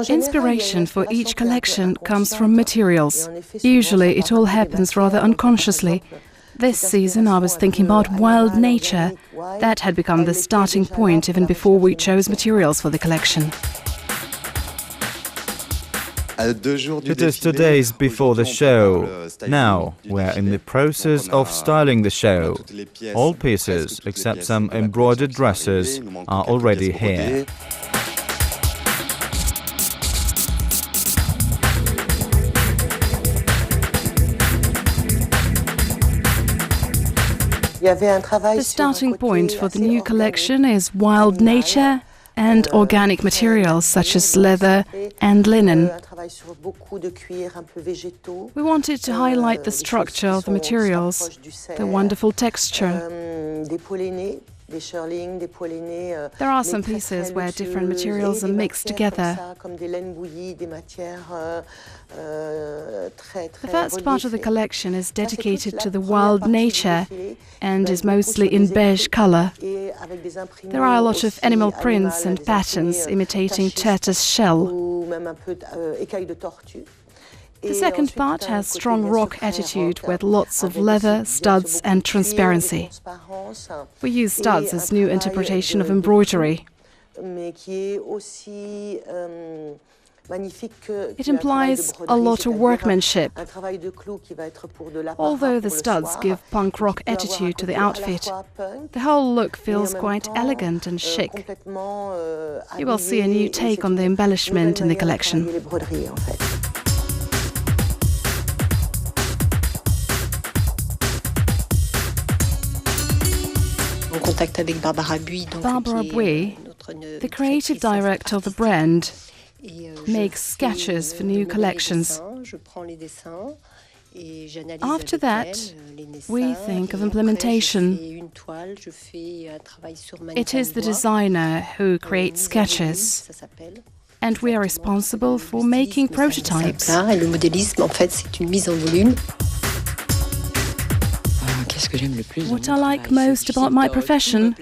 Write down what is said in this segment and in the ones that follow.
Inspiration for each collection comes from materials. Usually it all happens rather unconsciously. This season I was thinking about wild nature. That had become the starting point even before we chose materials for the collection. It is 2 days before the show. Now we're in the process of styling the show. All pieces, except some embroidered dresses, are already here. The starting point for the new collection is wild nature and organic materials such as leather and linen. We wanted to highlight the structure of the materials, the wonderful texture. There are some pieces where different materials are mixed together. The first part of the collection is dedicated to the wild nature and is mostly in beige color. There are a lot of animal prints and patterns imitating tortoise shell. The second part has strong rock attitude with lots of leather, studs and transparency. We use studs as new interpretation of embroidery. It implies a lot of workmanship. Although the studs give punk rock attitude to the outfit, the whole look feels quite elegant and chic. You will see a new take on the embellishment in the collection. Barbara Bui, the creative director of the brand, makes sketches for new collections. After that, we think of implementation. It is the designer who creates sketches, and we are responsible for making prototypes. What I like most about my profession?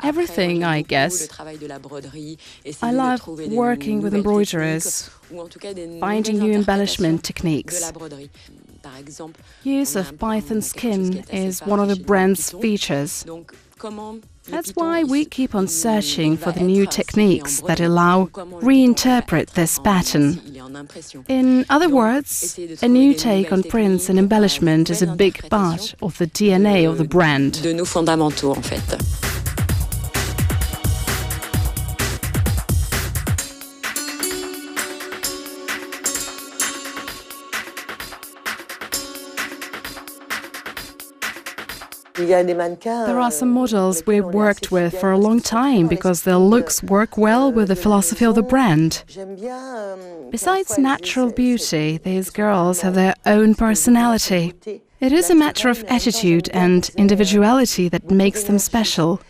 Everything, I guess. I love working with embroiderers, finding new embellishment techniques. Use of python skin is one of the brand's features. That's why we keep on searching for the new techniques that allow reinterpret this pattern. In other words, a new take on prints and embellishment is a big part of the DNA of the brand. There are some models we've worked with for a long time because their looks work well with the philosophy of the brand. Besides natural beauty, these girls have their own personality. It is a matter of attitude and individuality that makes them special.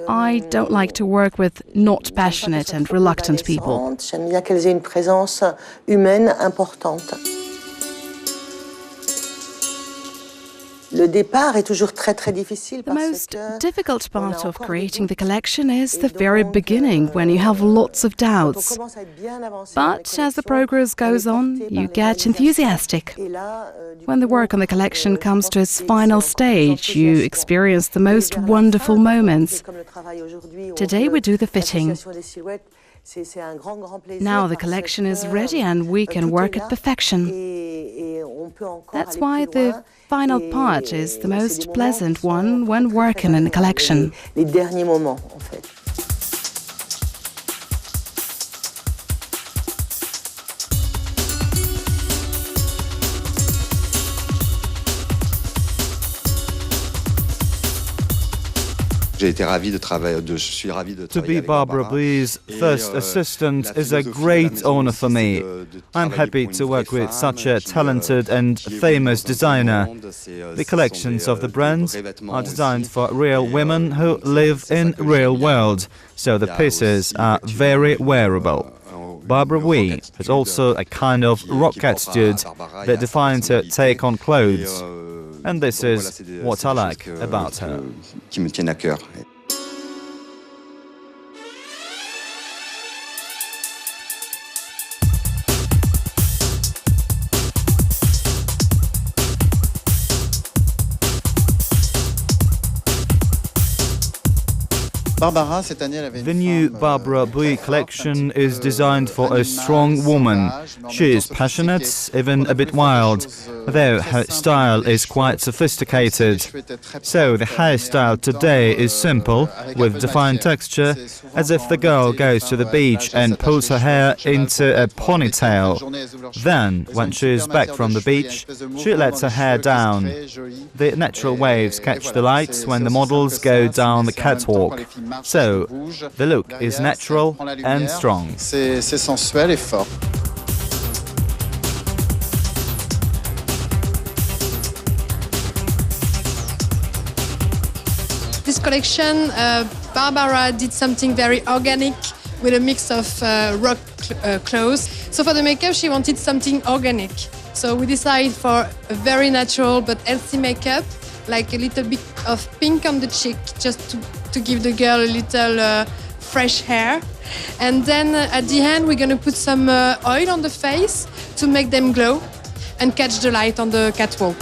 I don't like to work with not passionate and reluctant people. The most difficult part of creating the collection is the very beginning, when you have lots of doubts. But as the progress goes on, you get enthusiastic. When the work on the collection comes to its final stage, you experience the most wonderful moments. Today we do the fitting. Now the collection is ready and we can work at perfection. That's why the final part is the most pleasant one when working in a collection. To be Barbara Bui's first assistant is a great honor for me. I'm happy to work with such a talented and famous designer. The collections of the brand are designed for real women who live in real world, so the pieces are very wearable. Barbara Bui has also a kind of rock attitude that defines her take on clothes. And this is what I like about her. The new Barbara Bui collection is designed for a strong woman. She is passionate, even a bit wild, though her style is quite sophisticated. So the hairstyle today is simple, with defined texture, as if the girl goes to the beach and pulls her hair into a ponytail. Then, when she is back from the beach, she lets her hair down. The natural waves catch the light when the models go down the catwalk. So, the look is natural and strong. This collection, Barbara did something very organic with a mix of rock clothes. So for the makeup, she wanted something organic. So we decided for a very natural but healthy makeup, like a little bit of pink on the cheek, just to give the girl a little fresh hair. And then at the end, we're going to put some oil on the face to make them glow and catch the light on the catwalk.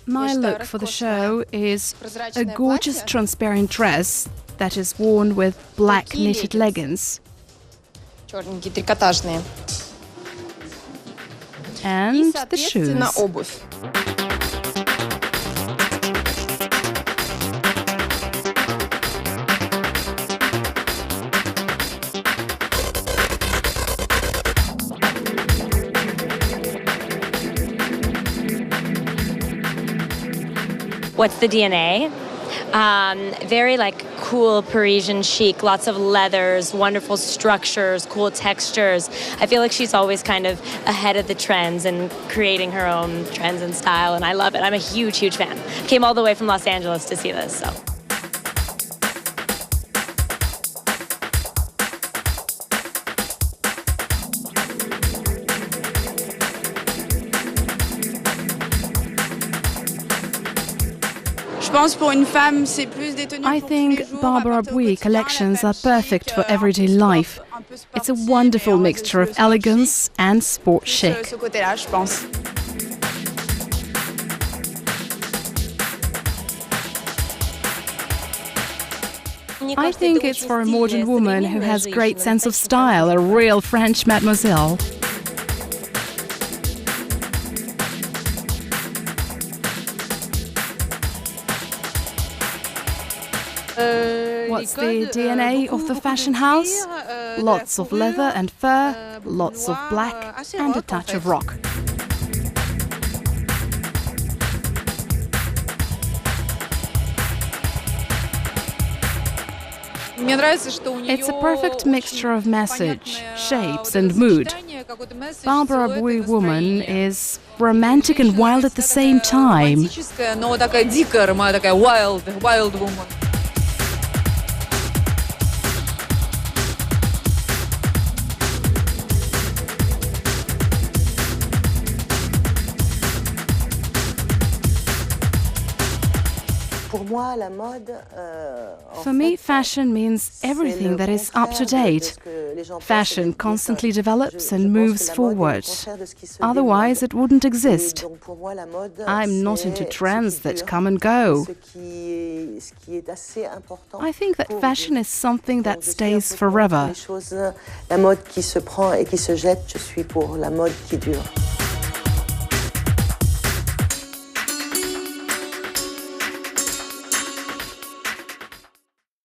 My look for the show is a gorgeous transparent dress that is worn with black knitted leggings and the shoes. What's the DNA? Very cool Parisian chic, lots of leathers, wonderful structures, cool textures. I feel like she's always kind of ahead of the trends and creating her own trends and style, and I love it. I'm a huge, huge fan. Came all the way from Los Angeles to see this, so. I think Barbara Bui collections are perfect for everyday life. It's a wonderful mixture of elegance and sport chic. I think it's for a modern woman who has great sense of style, a real French mademoiselle. What's the DNA of the fashion house? Lots of leather and fur, lots of black, and a touch of rock. It's a perfect mixture of message, shapes, and mood. Barbara Bui woman is romantic and wild at the same time. Wild woman. For me, fashion means everything that is up to date. Fashion constantly develops and moves forward. Otherwise, it wouldn't exist. I'm not into trends that come and go. I think that fashion is something that stays forever. La mode qui se prend et qui se jette, je suis pour la mode qui dure.